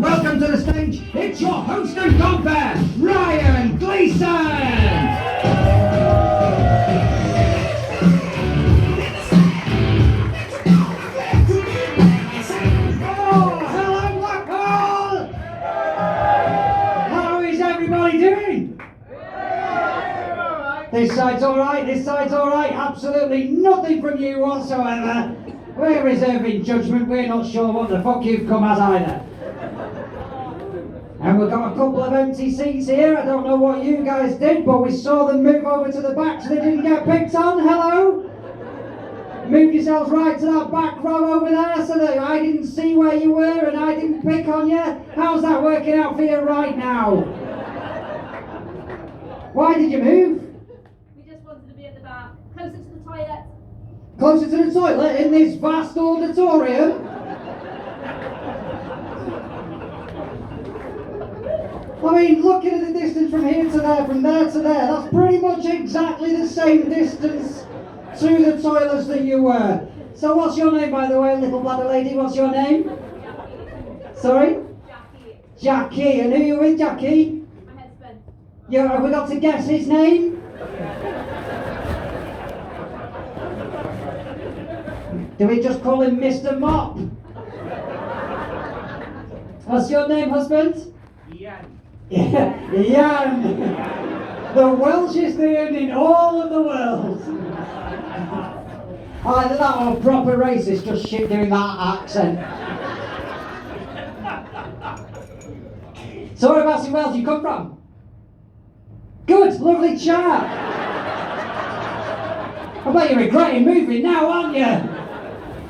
welcome to the stage, it's your host and compere, Ryan Gleason! This side's alright, absolutely nothing from you whatsoever. We're reserving judgment, we're not sure what the fuck you've come as either. And we've got a couple of empty seats here, I don't know what you guys did, but we saw them move over to the back so they didn't get picked on, hello? Move yourselves right to that back row over there so that I didn't see where you were and I didn't pick on you. How's that working out for you right now? Why did you move? Closer to the toilet. Closer to the toilet in this vast auditorium? I mean, looking at the distance from here to there, from there to there, that's pretty much exactly the same distance to the toilets that you were. So what's your name, by the way, little bladder lady? What's your name? Jackie. Sorry? Jackie. Jackie. And who are you with, Jackie? My husband. Yeah, have we got to guess his name? Do we just call him Mr. Mop? What's your name, husband? Ian. Ian! The Welshest Ian in all of the world! Either that or proper racist, just shit doing that accent. So whereabouts in Wales do you come from? Good, lovely chap! I bet you're regretting moving now, aren't you?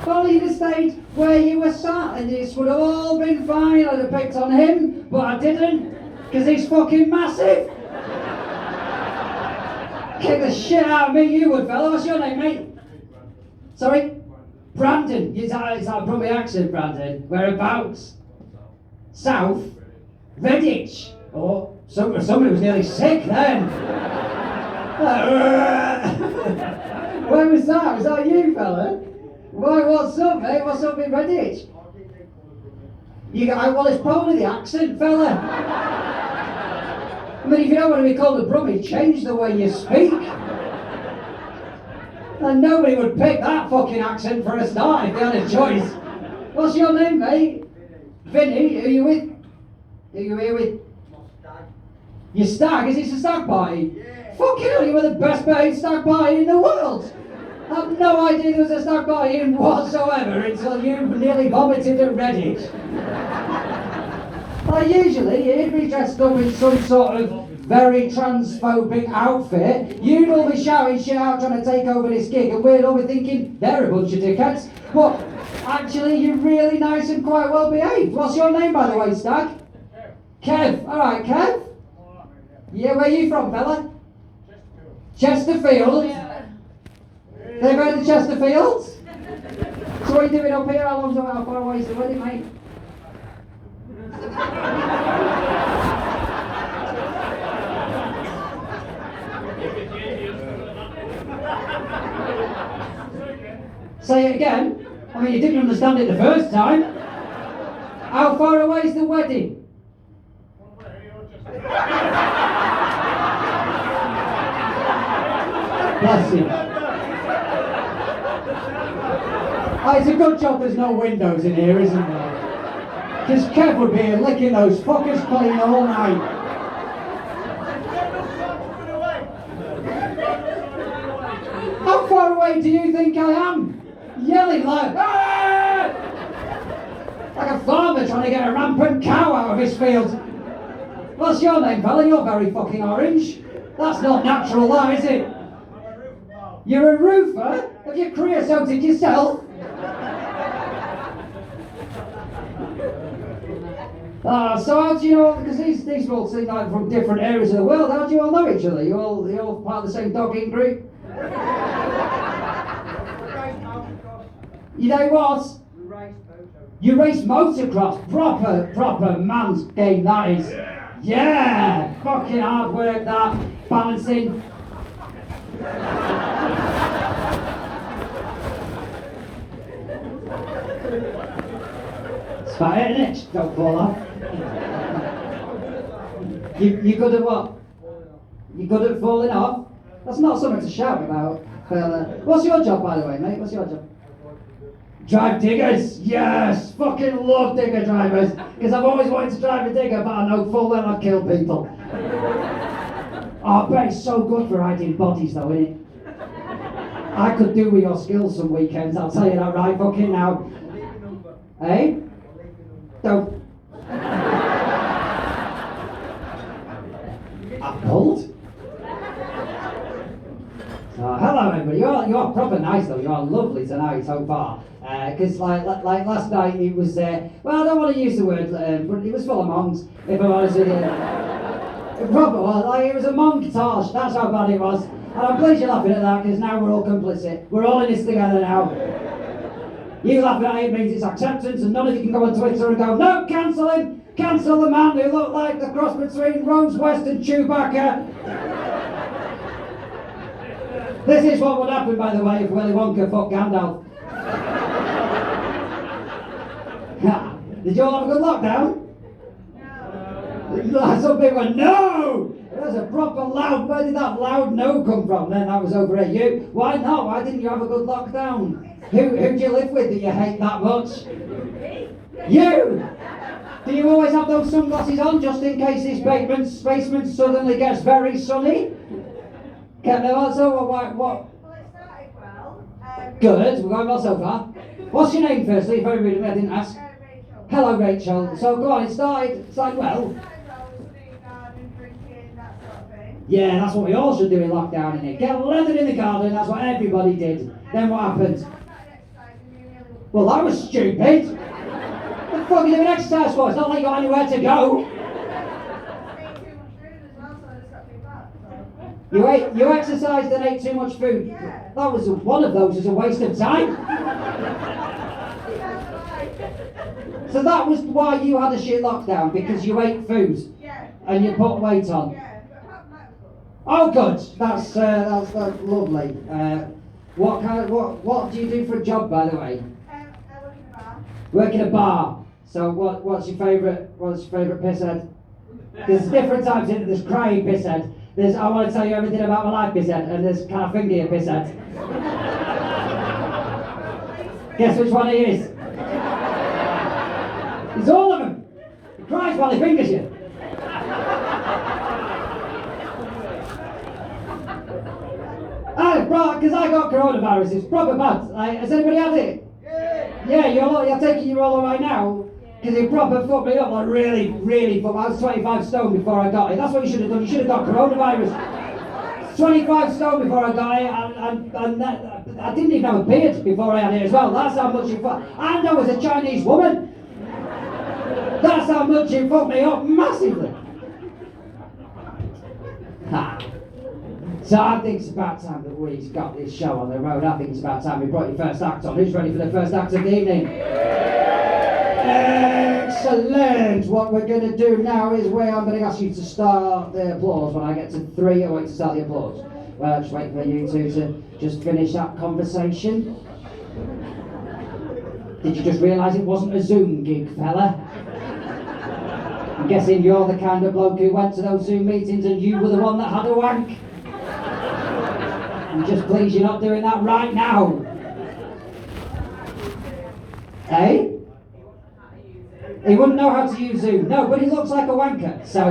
Well, you'd have stayed where you were sat and this would have all been fine. I'd have picked on him, but I didn't, because he's fucking massive. Kick the shit out of me, you would, fella. What's your name, mate? Sorry? Brandon. Is that probably accent, Brandon? Whereabouts? South? Redditch? Oh, somebody was nearly sick then. Where was that? Was that you, fella? Why, what's up, mate? What's up in Redditch? Well, it's probably the accent, fella. I mean, if you don't want to be called a brummie, change the way you speak. And nobody would pick that fucking accent for a start if they had a choice. What's your name, mate? Vinny, who are you with? Who are you here with? Your stag? Is this a stag party? Yeah. Fucking hell, you were the best behaved stag party in the world. I had no idea there was a stag party in whatsoever until you nearly vomited at Redditch. Well, usually you'd be dressed up in some sort of very transphobic outfit. You'd all be shouting shit out trying to take over this gig and we'd all be thinking, they're a bunch of dickheads. But actually you're really nice and quite well behaved. What's your name, by the way, stag? Kev. Alright, Kev? Yeah, where are you from, fella? Chesterfield? Yeah. They've heard of Chesterfield? So what are you doing up here? How far away is the wedding, mate? Say it again. I mean, you didn't understand it the first time. How far away is the wedding? Bless you. Oh, it's a good job there's no windows in here, isn't there? Because Kev would be here licking those fuckers clean all night. How far away do you think I am? Yelling like, "Ah!" Like a farmer trying to get a rampant cow out of his field. What's your name, fella? You're very fucking orange. That's not natural, that, is it? You're a roofer? Have you creosoted yourself? So how do you know, because these all seem like from different areas of the world, how do you all know each other? You all part of the same dogging group? You know what? You race motocross. Proper man's game that is. Yeah! Fucking hard work that, balancing. About it, innit? Don't fall off. You good at what? You good at falling off? That's not something to shout about, fella. What's your job, by the way, mate? What's your job? Drive diggers! Yes! Fucking love digger drivers! Because I've always wanted to drive a digger, but I know full well I'd kill people. Oh, I bet it's so good for hiding bodies, though, innit? I could do with your skills some weekends, I'll tell you that right fucking now. Eh? Don't. I pulled? Hello everybody, you're proper nice though, you're lovely tonight so far. Because like last night it was, well I don't want to use the word, but it was full of monks, if I'm honest with you. Proper, like it was a monk tosh, that's how bad it was. And I'm pleased you're laughing at that because now we're all complicit. We're all in this together now. You laughing at it means it's acceptance and none of you can go on Twitter and go, no, cancel him! Cancel the man who looked like the cross between Rose West and Chewbacca! This is what would happen, by the way, if Willy Wonka fucked Gandalf. Did you all have a good lockdown? No. Some people went, no! There's a proper loud, where did that loud no come from? Then that was over at you. Why not? Why didn't you have a good lockdown? Who do you live with that you hate that much? You! Do you always have those sunglasses on just in case this basement suddenly gets very sunny? Get them on, so what? Well, it started well. Good, we're going well so far. What's your name firstly, if everybody I didn't ask? Rachel. Hello Rachel. So go on, it started well. Started well with studying garden, drinking, that sort of thing. Yeah, that's what we all should do in lockdown, innit? Get leathered in the garden, that's what everybody did. Then what happened? I started exercising really Well, that was stupid. What the fuck are you doing exercise for? It's not like you got anywhere to go. ate too much food as well, so I just got too fat. So. You exercised and ate too much food. Yeah. That was one of those is a waste of time. So that was why you had a shit lockdown, because you ate food Yeah. and you put weight on. Yeah, but apart from that, it was Oh, good. That's lovely. What do you do for a job, by the way? good. I work in a bar. Work in a bar. So what's your favourite pisshead? There's different types in it. There's crying pisshead. There's I want to tell you everything about my life pisshead, and there's can I finger you pisshead. Guess which one he is? It's all of them. He cries while he fingers you. Because I got coronavirus, it's proper bad. Has anybody had it? Yeah, you're taking you're all alright now? Because it proper fucked me up, like really, really fucked. I was 25 stone before I got it. That's what you should have done. You should have got coronavirus. 25 stone before I got it, and I didn't even have a beard before I had it as well. That's how much it fucked. And I was a Chinese woman. That's how much it fucked me up massively. Ha. So I think it's about time that we've got this show on the road. I think it's about time we brought your first act on. Who's ready for the first act of the evening? Excellent! What we're going to do now is I'm going to ask you to start the applause. When I get to 3, I want you to start the applause. Well, just wait for you two to just finish that conversation. Did you just realise it wasn't a Zoom gig, fella? I'm guessing you're the kind of bloke who went to those Zoom meetings and you were the one that had a wank. I'm just pleased you're not doing that right now. Eh? He wouldn't know how to use Zoom. No, but he looks like a wanker, so...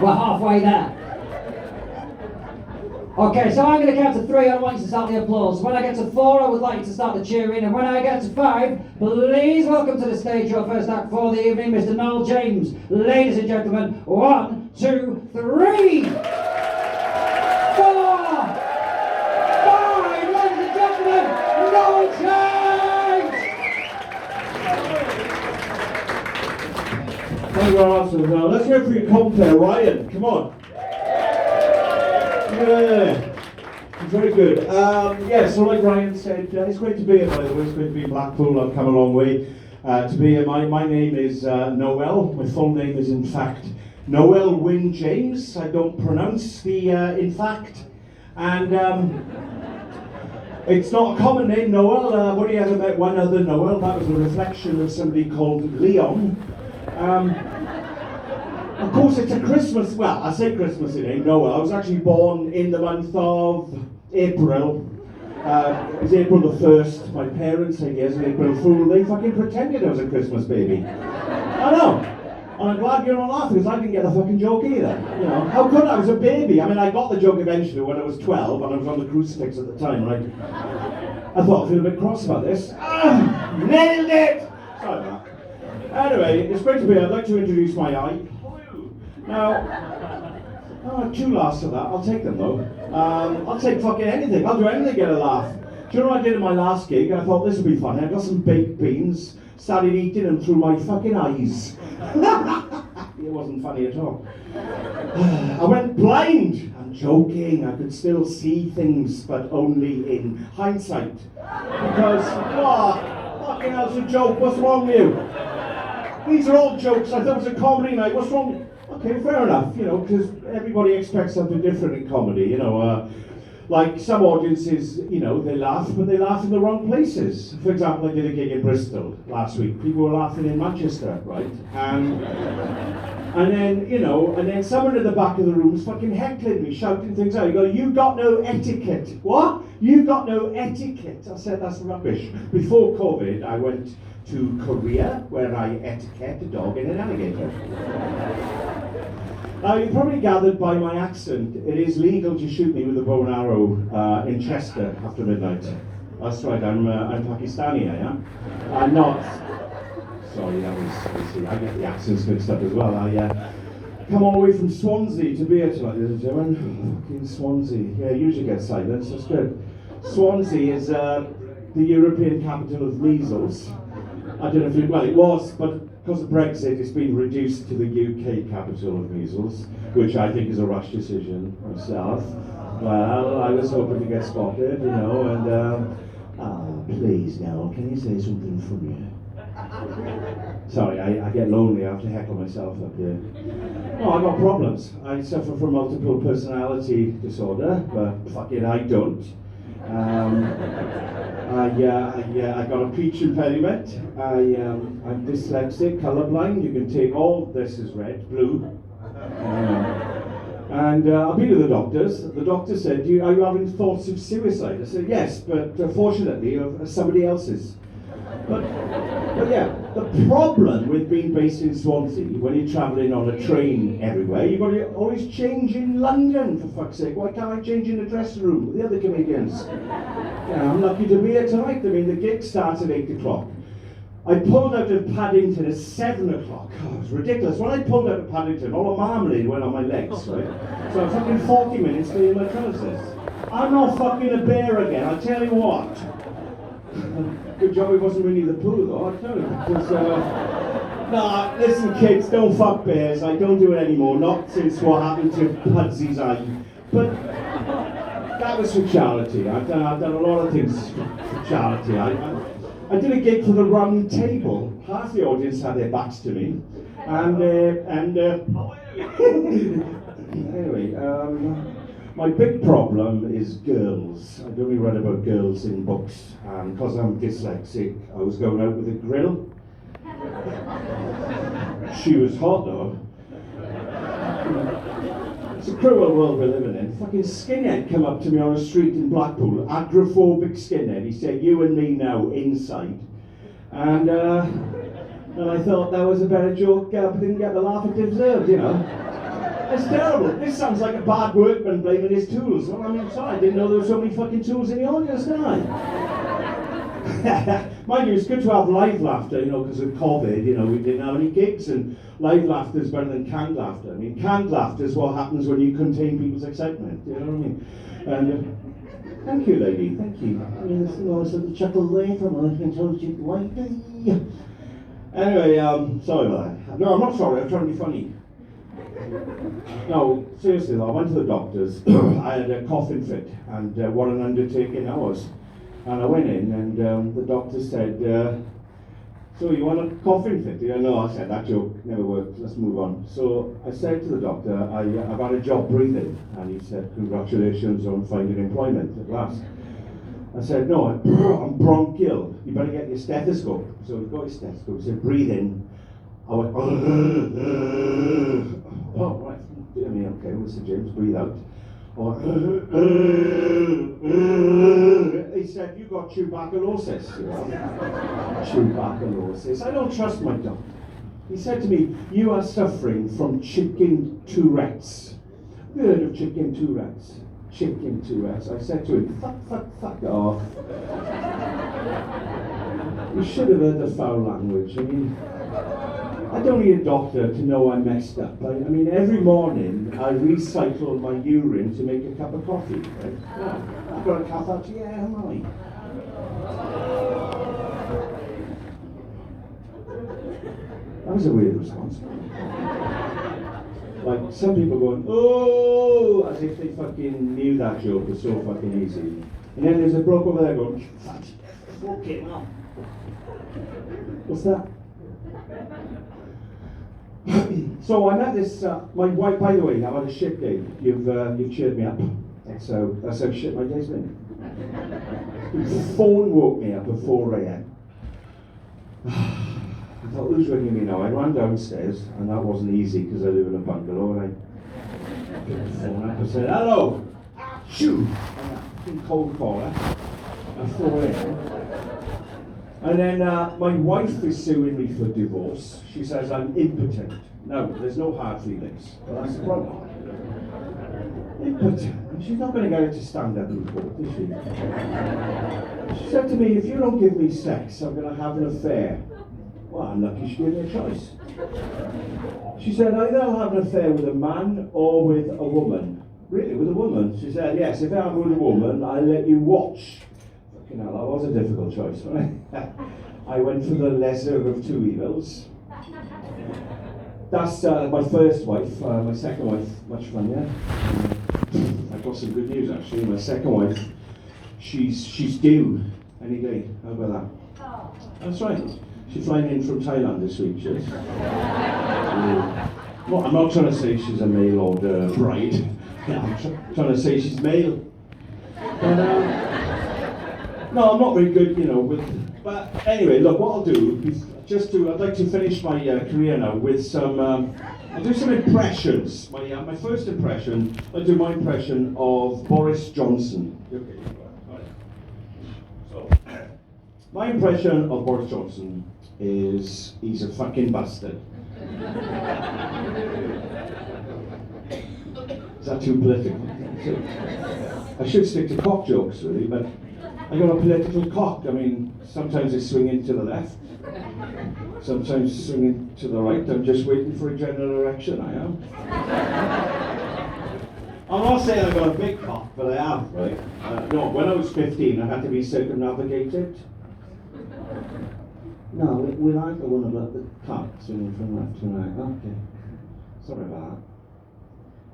We're halfway there. Okay, so I'm going to count to 3, I want you to start the applause. When I get to 4, I would like you to start the cheering. And when I get to 5, please welcome to the stage your first act for the evening, Mr. N.James. Ladies and gentlemen, 1, 2, 3! 4! 5! Ladies and gentlemen, N.James! Thank you very much. Now, let's go for your compare, Ryan. Come on. Yeah. Very good. So like Ryan said, it's great to be here, by the way. It's great to be in Blackpool. I've come a long way to be here. My name is Noel. My full name is, in fact, Noel Wynne James. I don't pronounce the in fact. And It's not a common name, Noel. I've only ever met one other Noel. That was a reflection of somebody called Leon. Of course, it's a Christmas. Well, I say Christmas it ain't Noel. I was actually born in the month of April. It was April the 1st. My parents said yes, an April Fool. They fucking pretended I was a Christmas baby. I know. And I'm glad you're not laughing because I didn't get the fucking joke either. You know, how could I? I was a baby. I mean, I got the joke eventually when I was 12 and I was on the crucifix at the time. And I thought I feel a bit cross about this. Nailed it! Sorry about that. Anyway, it's great to be here. I'd like to introduce my eye. Now, I have 2 laughs for that. I'll take them though. I'll take fucking anything. I'll do anything to get a laugh. Do you know what I did in my last gig? I thought this would be funny. I got some baked beans, started eating them through my fucking eyes. It wasn't funny at all. I went blind. I'm joking. I could still see things, but only in hindsight. Because, fucking hell's a joke. What's wrong with you? These are all jokes. I thought it was a comedy night. What's wrong? Okay, fair enough, you know, because everybody expects something different in comedy, you know. Like some audiences, you know, they laugh, but they laugh in the wrong places. For example, I did a gig in Bristol last week. People were laughing in Manchester, right? And then, you know, and then someone at the back of the room was fucking heckling me, shouting things out. You go, "You got no etiquette." What? "You got no etiquette." I said, that's rubbish. Before COVID, I went to Korea, where I etiquette a dog and an alligator. Now, you probably gathered by my accent, it is legal to shoot me with a bow and arrow in Chester after midnight. That's right, I'm Pakistani, I am. I'm not. Sorry, that was, see, I get the accents mixed up as well. I come all the way from Swansea to be here tonight, ladies and gentlemen. Fucking Swansea. Yeah, usually get silence, that's good. Swansea is the European capital of measles. I don't know if well, it was, but because of Brexit, it's been reduced to the UK capital of measles, which I think is a rash decision myself. Well, I was hoping to get spotted, you know, and please now, can you say something from you? Sorry, I get lonely. I have to heckle myself up here. No, I've got problems. I suffer from multiple personality disorder, but fucking I don't. I got a speech impediment. I'm dyslexic, colourblind. You can take all this is red, blue. And I've been to the doctors. The doctor said, are you having thoughts of suicide? I said, yes, but fortunately of somebody else's. But yeah, the problem with being based in Swansea, when you're travelling on a train everywhere, you've got to always change in London, for fuck's sake. Why can't I change in the dressing room with the other comedians? Yeah, I'm lucky to be here tonight. I mean, the gig starts at 8 o'clock. I pulled out of Paddington at 7 o'clock. Oh, it was ridiculous. When I pulled out of Paddington, all the marmalade went on my legs, right? So I'm fucking 40 minutes in my trousers. I'm not fucking a bear again, I'll tell you what. Good job it wasn't Winnie the Pooh though, I tell you. Because, nah, listen kids, don't fuck bears. I don't do it anymore, not since what happened to Pudsy's eye. But that was for charity. I've done a lot of things for charity. I did a gig for the Round Table. Half the audience had their backs to me. Anyway, my big problem is girls. I've only read about girls in books, and because I'm dyslexic, I was going out with a grill. She was hot though. It's a cruel world we're living in. Fucking skinhead come up to me on a street in Blackpool, agoraphobic skinhead. He said, "You and me now, inside." And I thought that was a better joke, but didn't get the laugh it deserved, you know. It's terrible. This sounds like a bad workman blaming his tools. Well, I mean, sorry, I didn't know there were so many fucking tools in the audience, did I? Mind you, it's good to have live laughter, you know, because of COVID, you know, we didn't have any gigs, and live laughter is better than canned laughter. I mean, canned laughter is what happens when you contain people's excitement, you know what I mean? And thank you, lady, thank you. I mean, there's a nice little chuckle there from a intelligent lady. Anyway, sorry about that. No, I'm not sorry, I'm trying to be funny. No, seriously though, I went to the doctors. I had a coughing fit, and what an undertaking that was. And I went in, and the doctor said, "So you want a coughing fit?" Yeah, no, I said, "That joke never worked, let's move on." So I said to the doctor, I've had a job breathing, and he said, "Congratulations on finding employment at last." I said, no, I'm bronchial. You better get your stethoscope. So we got his stethoscope. He said, breathe in. I went, oh, right. I mean, okay, Mr. James, breathe out. Oh, he said, you got tuberculosis. You know? Tuberculosis. I don't trust my doctor. He said to me, you are suffering from chicken Tourette's. Have you heard of chicken Tourette's? Chicken Tourette's. I said to him, fuck off. You should have heard the foul language. I mean, I don't need a doctor to know I'm messed up. I mean, every morning I recycle my urine to make a cup of coffee. Right? Yeah. I've got a catheter. Yeah, am I? That was a weird response. Like, some people going, oh, as if they fucking knew that joke was so fucking easy. And then there's a bloke over there going, fucking hell. What's that? So I met this, my wife, by the way, I've had a shit day. You've cheered me up. That's how shit my day's been. The phone woke me up at 4 a.m. I thought, who's ringing me now? I ran downstairs, and that wasn't easy because I live in a bungalow, and I picked the phone up and said, hello! Shoo! And cold caller at 4 a.m. And then my wife is suing me for divorce. She says I'm impotent. No, there's no hard feelings, but that's the problem. Impotent. And she's not going to get her to stand up in court, is she? She said to me, if you don't give me sex, I'm going to have an affair. Well, I'm lucky she gave me a choice. She said, either I'll have an affair with a man or with a woman. Really, with a woman? She said, yes, if I have with a woman, I'll let you watch. Fucking hell, that was a difficult choice, right? I went for the lesser of two evils. That's my first wife. My second wife, much funnier. I've got some good news, actually. My second wife, she's due any day. How about that? Oh. That's right. She's flying in from Thailand this week, she is. Well, I'm not trying to say she's a mail-order bride. I'm trying to say she's male. But, no, I'm not very good, you know, but anyway, look, what I'll do is I'd like to finish my career now with some, I'll do some impressions. My first impression, I'll do my impression of Boris Johnson. Okay, right. So, my impression of Boris Johnson is he's a fucking bastard. Is that too political? I should stick to cock jokes, really, but I got a political cock. I mean, sometimes it's swinging to the left, sometimes it's swinging to the right. I'm just waiting for a general erection, I am. I'm not saying I've got a big cock, but I have, right? No, when I was 15, I had to be circumnavigated. No, we like the one about the cock swinging from left to right. Okay. Sorry about that.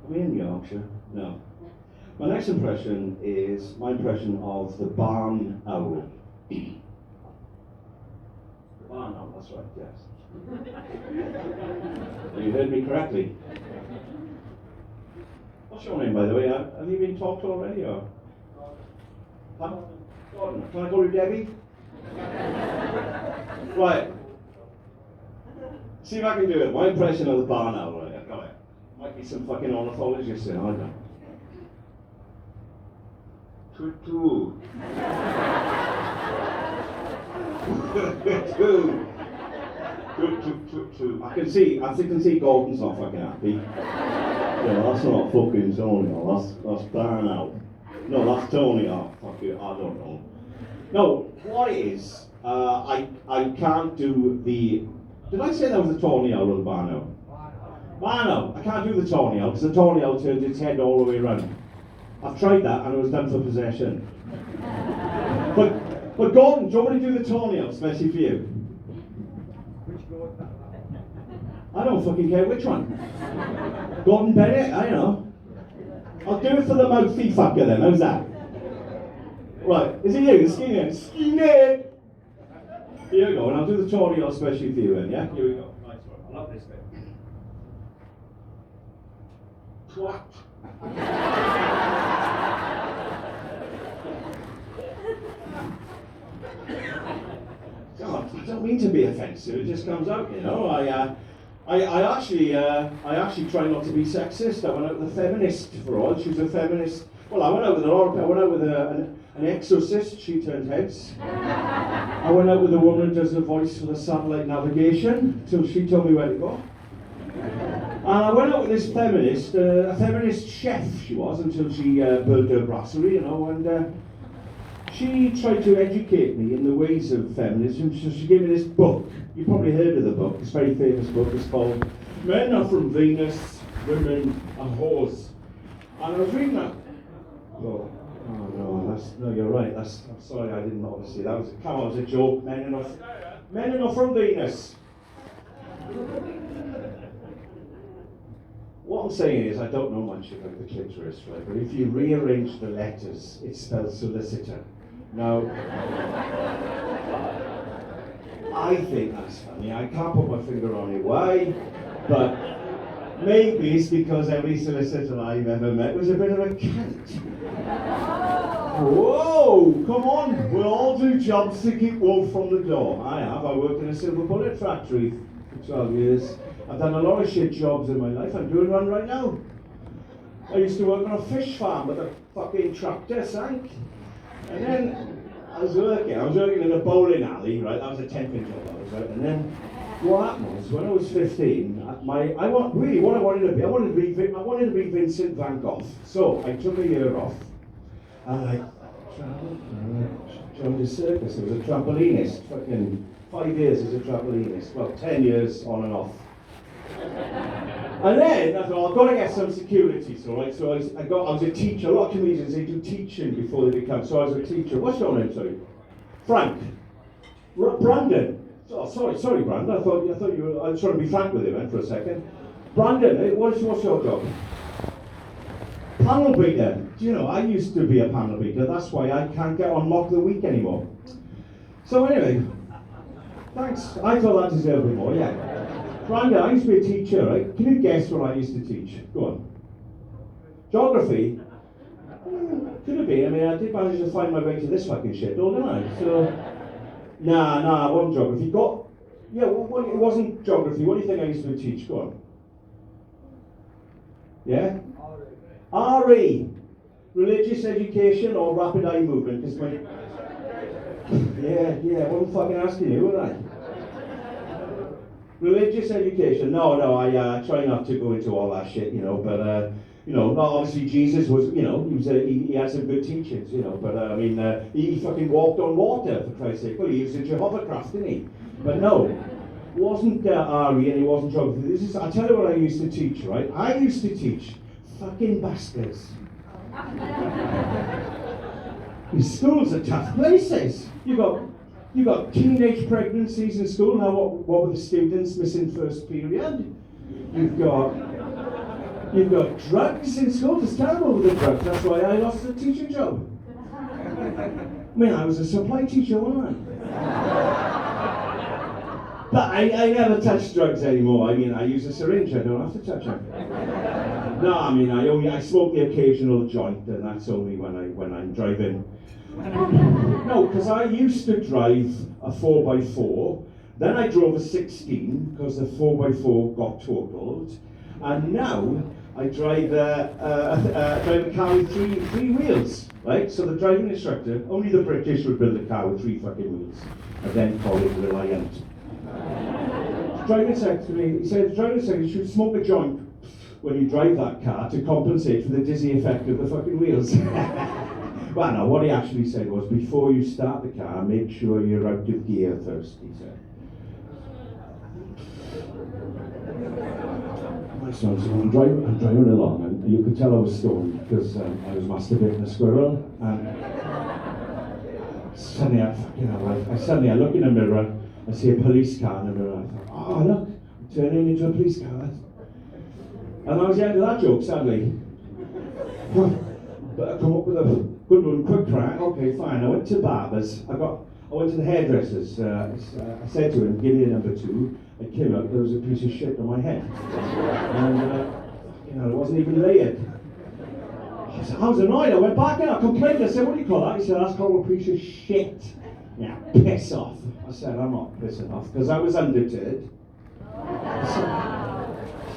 Are we in Yorkshire? No. My next impression is my impression of the barn owl. The barn owl, that's right, yes. You heard me correctly. What's your name, by the way? Have you been talked to already, or? Huh? Gordon. Can I call you Debbie? Right. See if I can do it. My impression of the barn owl, right? I've got it. Might be some fucking ornithologist in, I don't know. Toot toot. Toot. I can see Gordon's not fucking happy. Yeah, that's not fucking Tony, that's barn owl. No, that's Tony, oh fuck it, I don't know. No, what it is, I can't do the... Did I say that was the Tony owl or the barn owl? Barn owl. I can't do the Tony owl, because the Tony owl turns its head all the way around. I've tried that and it was done for possession. But Gordon, do you want me to do the Tony owl, especially for you? I don't fucking care which one. Gordon Bennett, I know. I'll do it for the mouthy fucker then, how's that? Right, is it you, the skinhead? Skinhead! Here we go, and I'll do the Tony owl especially for you then, yeah? Here we go. Nice one, I love this bit. Twat. God, I don't mean to be offensive. It just comes out, you know. I actually try not to be sexist. I went out with a feminist for all. She was a feminist. Well, I went out with a lot of. I went out with an exorcist. She turned heads. I went out with a woman who does the voice for the satellite navigation till she told me where to go. And I went out with this feminist, a feminist chef she was, until she burnt her brasserie, you know, and she tried to educate me in the ways of feminism. So she gave me this book. You probably heard of the book. It's a very famous book. It's called Men Are From Venus, Women Are Whores. And I was reading that. Oh no, no, you're right. I'm sorry, I didn't obviously. That was a joke. Men are not from Venus. What I'm saying is, I don't know much about the clitoris, right? But if you rearrange the letters, it spells solicitor. Now, I think that's funny. I can't put my finger on it why, but maybe it's because every solicitor I've ever met was a bit of a cunt. Whoa, come on. We'll all do jobs to keep wolf from the door. I have. I worked in a silver bullet factory for 12 years. I've done a lot of shit jobs in my life. I'm doing one right now. I used to work on a fish farm with a fucking tractor sank. And then I was working in a bowling alley, right? That was a temping job, right? And then what happened was, when I was 15, what I wanted to be Vincent van Gogh. So I took a year off, and I joined a circus. I was a trampolinist, fucking 5 years as a trampolinist. Well, 10 years on and off. And then I thought, I've got to get some securities, all right? So I was a teacher. A lot of comedians, they do teaching before they become. So I was a teacher. What's your name, sorry? Frank. Brandon. Oh, sorry, Brandon. I thought you were. I was trying to be frank with you, man, for a second. Brandon, what's your job? Panel beater. Do you know, I used to be a panel beater. That's why I can't get on Mock the Week anymore. So anyway, thanks. I thought that deserved a bit more, yeah. Brandon, I used to be a teacher, right? Can you guess what I used to teach? Go on. Geography? Could have been. I mean, I did manage to find my way to this fucking shit, didn't I? So, nah, it wasn't geography. It wasn't geography. What do you think I used to teach? Go on. Yeah? RE. Religious education or rapid eye movement? Because my... yeah, I wasn't fucking asking you, was I? Religious education? No, I try not to go into all that shit, you know, but, obviously Jesus was, he had some good teachings, you know, but, he fucking walked on water, for Christ's sake. Well, he was a Jehovah craft, didn't he? But no, it wasn't RE and it wasn't geography. I'll tell you what I used to teach, right? I used to teach fucking bastards. These schools are tough places. You got teenage pregnancies in school. Now, what were the students missing first period? You've got drugs in school. It's terrible with the drugs. That's why I lost the teaching job. I mean, I was a supply teacher, wasn't I? But I never touch drugs anymore. I mean, I use a syringe. I don't have to touch them. No, I mean, I smoke the occasional joint, and that's only when I'm driving. No, because I used to drive a 4x4, then I drove a 16 because the 4x4 got totaled, and now I drive a car with three wheels, right? So the driving instructor, only the British would build a car with 3 fucking wheels, and then call it Reliant. Driving secretary, he said the driving secretary should smoke a joint when you drive that car to compensate for the dizzy effect of the fucking wheels. Well, no, what he actually said was, before you start the car, make sure you're out of gear first, he said. So I'm driving along, and you could tell I was stoned because I was masturbating a squirrel, and suddenly I look in the mirror, I see a police car in the mirror, I thought, oh look, I'm turning into a police car. And that was the end of that joke, sadly. But I come up with a good one, quick crack. Okay, fine. I went to barbers. I went to the hairdressers. I said to him, give me a number 2. I came out, there was a piece of shit on my head. And it wasn't even layered. I was annoyed. I went back and I complained. I said, what do you call that? He said, that's called a piece of shit. Yeah, piss off. I said, I'm not pissing off, because I was undeterred. I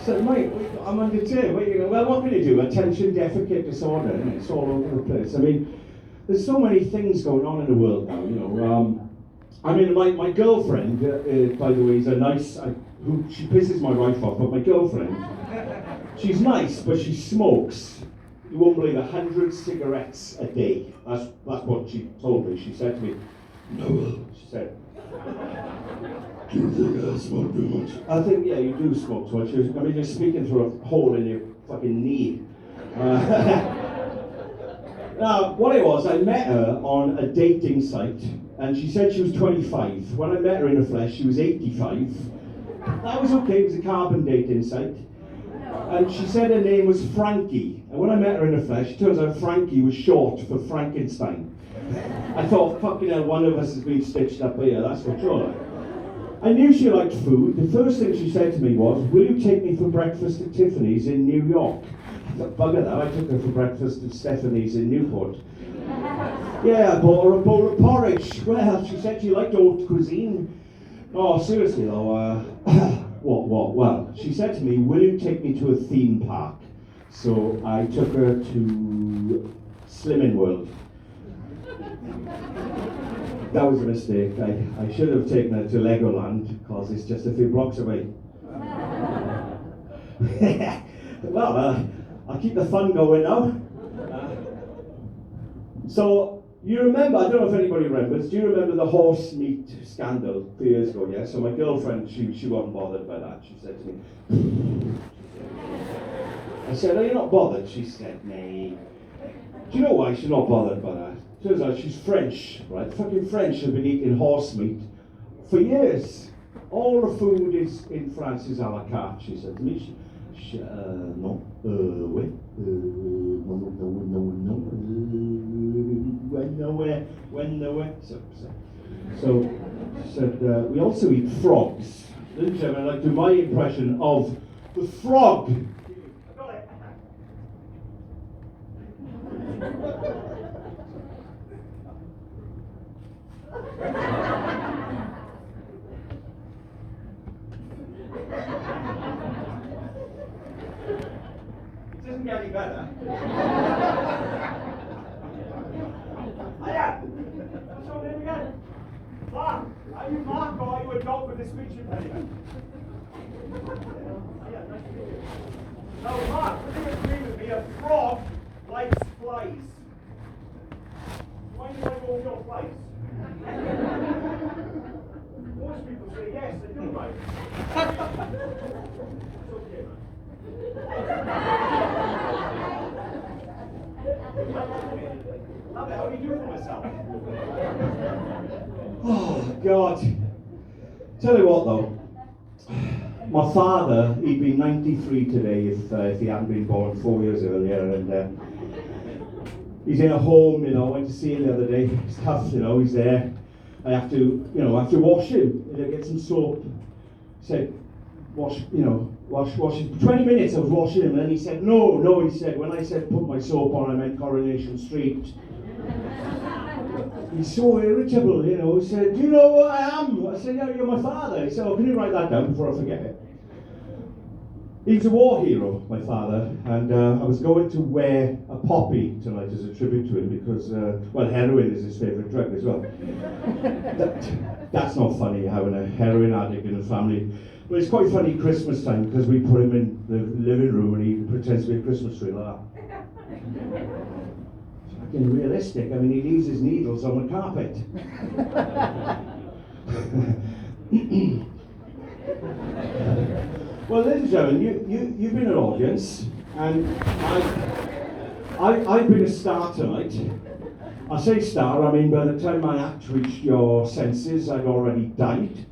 said, mate, I'm undeterred. Well, what can you do? Attention deficit disorder, and it's all over the place. I mean, there's so many things going on in the world now, you know. I mean, my girlfriend, by the way, is a nice, she pisses my wife off, but my girlfriend, she's nice, but she smokes, you won't believe, 100 cigarettes a day. That's what she told me. She said to me, no, she said, do you think I smoke too much? I think, yeah, you do smoke too much. I mean, you're speaking through a hole in your fucking knee. Now, what it was, I met her on a dating site, and she said she was 25. When I met her in the flesh, she was 85. That was okay, it was a carbon dating site. And she said her name was Frankie. And when I met her in the flesh, it turns out Frankie was short for Frankenstein. I thought, fucking hell, one of us has been stitched up here, that's for sure. I knew she liked food. The first thing she said to me was, will you take me for breakfast at Tiffany's in New York? I thought, bugger that, I took her for breakfast at Stephanie's in Newport. Yeah, I bought her a bowl of porridge. Well, she said she liked haute cuisine. Oh, seriously though, what? Well, she said to me, will you take me to a theme park? So I took her to Slimming World. That was a mistake. I should have taken her to Legoland, because it's just a few blocks away. Well, I'll keep the fun going now. So, you remember, I don't know if anybody remembers, do you remember the horse meat scandal a few years ago, yeah? So my girlfriend, she wasn't bothered by that. She said to me, I said, are you not bothered? She said, nay. Do you know why she's not bothered by that? Turns out she's French, right? Fucking French have been eating horse meat for years. All the food is in France is a la carte, she said to me. No, wait, no, so she said, we also eat frogs. Ladies and gentlemen, I'd like to do my impression of the frog. It doesn't get any better. Hiya! What's your name again? Mark! Are you Mark or are you a dog with a speech impediment? Hiya, nice to meet you. Now, Mark, would you agree with me? A frog likes flies. Why do you like all your flies? Most people say yes, they do, right? It's okay, man. How are you doing for myself? Oh, God. Tell you what, though. My father, he'd be 93 today if he hadn't been born 4 years earlier, and he's in a home, you know. I went to see him the other day. It's tough, you know, he's there. I have to wash him, get some soap. He said, wash him. 20 minutes I was washing him, and then he said, no, he said, when I said put my soap on, I meant Coronation Street. He's so irritable, you know. He said, do you know who I am? I said, yeah, you're my father. He said, oh, can you write that down before I forget it? He's a war hero, my father, and I was going to wear a poppy tonight as a tribute to him because, heroin is his favourite drug as well. That's not funny, having a heroin addict in the family. But it's quite funny Christmas time because we put him in the living room and he pretends to be a Christmas tree like that. It's fucking realistic. I mean, he leaves his needles on the carpet. Well, ladies and gentlemen, you've been an audience, and I've been a star tonight. I say star, I mean by the time my act reached your senses, I'd already died.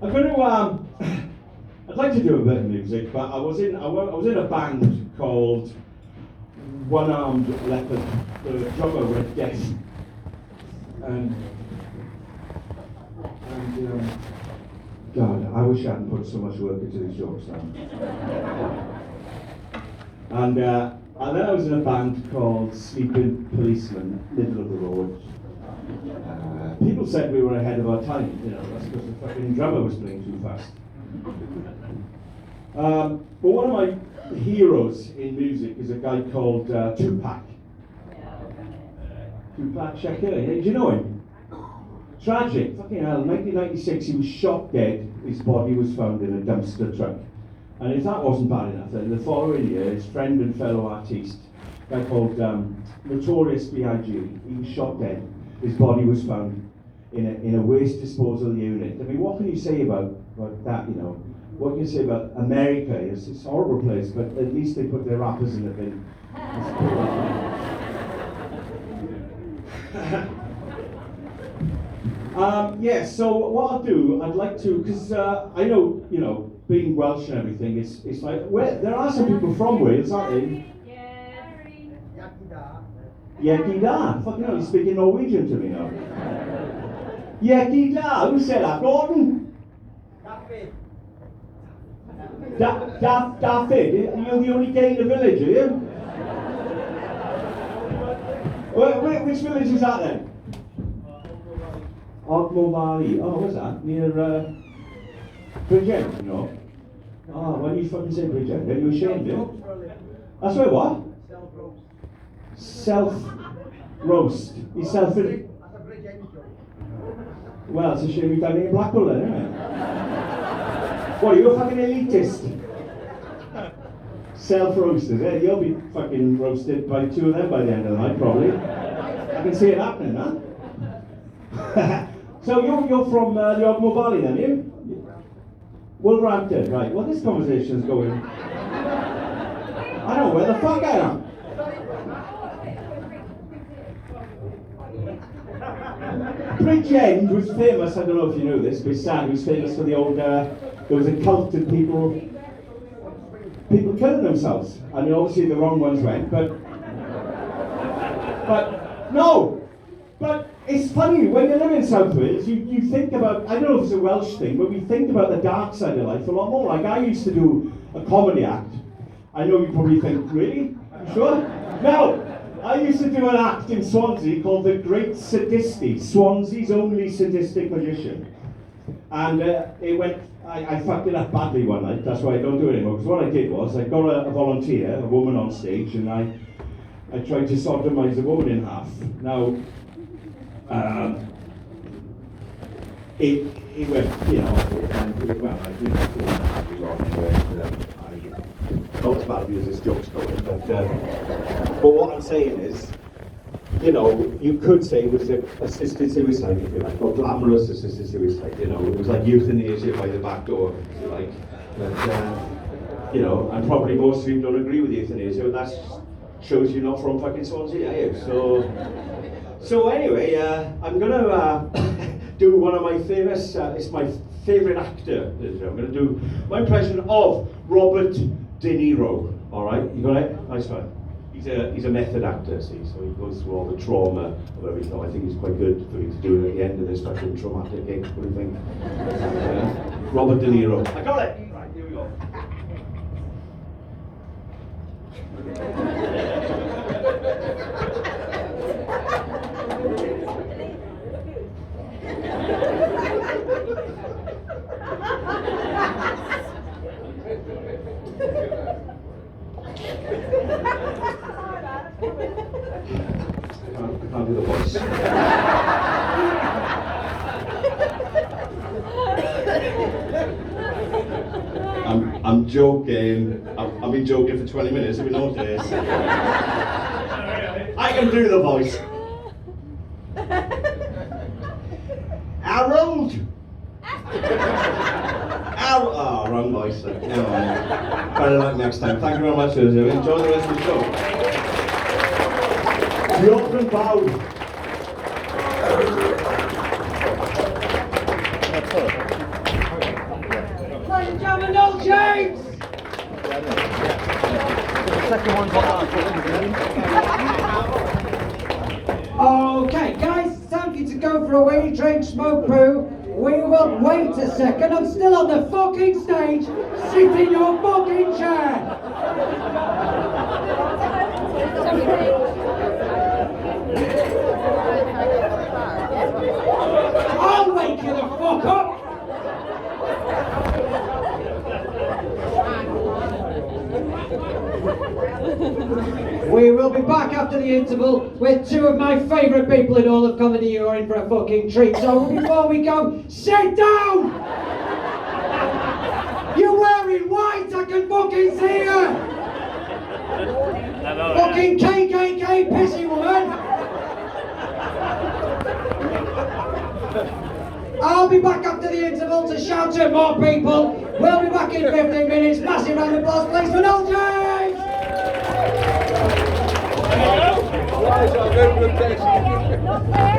I'm going to, I'd like to do a bit of music, but I was in a band called One Armed Leopard. The drummer went deaf, and God, I wish I hadn't put so much work into these jokes now. And And then I was in a band called Sleeping Policeman, middle of the road. People said we were ahead of our time, you know, that's because the fucking drummer was playing too fast. But one of my heroes in music is a guy called Tupac. Tupac Shakur, do you know him? Tragic, fucking hell, 1996 he was shot dead, his body was found in a dumpster truck. And if that wasn't bad enough, then the following year, his friend and fellow artist, a guy called Notorious B.I.G., he was shot dead. His body was found in a waste disposal unit. I mean, what can you say about that, you know? What can you say about America? It's a horrible place, but at least they put their rappers in the bin. Yeah, so what I'll do, I'd like to, because I know, you know, being Welsh and everything, it's like, there are some people from Wales, aren't there? Yeki da. Fucking hell, you're speaking Norwegian to me now. Yeki da. Who said that? Gordon? Daffyd. You're the only gay in the village, are you? Which village is that then? Ogmore Valley. Oh, what's that? Near Bridgend, no? Oh, why do you fucking say Bridgend? Are you ashamed, yeah? That's where what? Self-roast. He's self-in. Well, it's a shame you've done it in Blackpool then, isn't it? What, are you a fucking elitist? Self-roasted, eh? You'll be fucking roasted by two of them by the end of the night, probably. I can see it happening, huh? So you're from the Ogmore Valley then, you? Wolverhampton, right. Well, this conversation's going... I don't know where the fuck I am. Bridgend was famous, I don't know if you know this, but sad, he was famous for the old, there was a cult of people killing themselves. I mean, obviously the wrong ones went, but it's funny, when you live in South Wales, you think about, I don't know if it's a Welsh thing, but we think about the dark side of life a lot more. Like, I used to do a comedy act. I know you probably think, really? You sure? No! I used to do an act in Swansea called The Great Sadisty, Swansea's only sadistic magician. And it went, I fucked it up badly one night, that's why I don't do it anymore. Because what I did was, I got a volunteer, a woman on stage, and I tried to sodomise the woman in half. Now, it went, you know, well, I did it not as bad as this joke's going, but what I'm saying is, you know, you could say it was assisted suicide, if you like, or glamorous assisted suicide, you know, it was like euthanasia by the back door, if you like, but, you know, and probably most of you don't agree with euthanasia, but that shows you're not from fucking Swansea, are you? So anyway, I'm gonna do one of my famous, it's my favourite actor, I'm gonna do my impression of Robert De Niro, all right? You got it? Nice one. He's a method actor, see, so he goes through all the trauma of everything. I think it's quite good for him to do it at the end of this fucking traumatic gig. What do you think? Robert De Niro. I got it! Right, here we go. I can't do the voice. I'm joking. I've been joking for 20 minutes. Have you noticed? I can do the voice. Harold. Oh, wrong voice. Never mind. Better luck next time. Thank you very much, Susie. Enjoy the rest of the show. The open bow. Ladies and gentlemen, N.James! The second one's on. Okay, guys, it's time for you to go for a wee, drink, smoke, poo. We will wait a second. I'm still on the fucking stage. Sit in your fucking chair. I'll wake you the fuck up! We will be back after the interval with two of my favourite people in all of comedy. You're in for a fucking treat. So before we go, sit down! You're wearing white, I can fucking see you! Fucking KKK pissy woman! I'll be back after the interval to shout at more people. We'll be back in 15 minutes. Massive round of applause, please, for N.James! Why is our good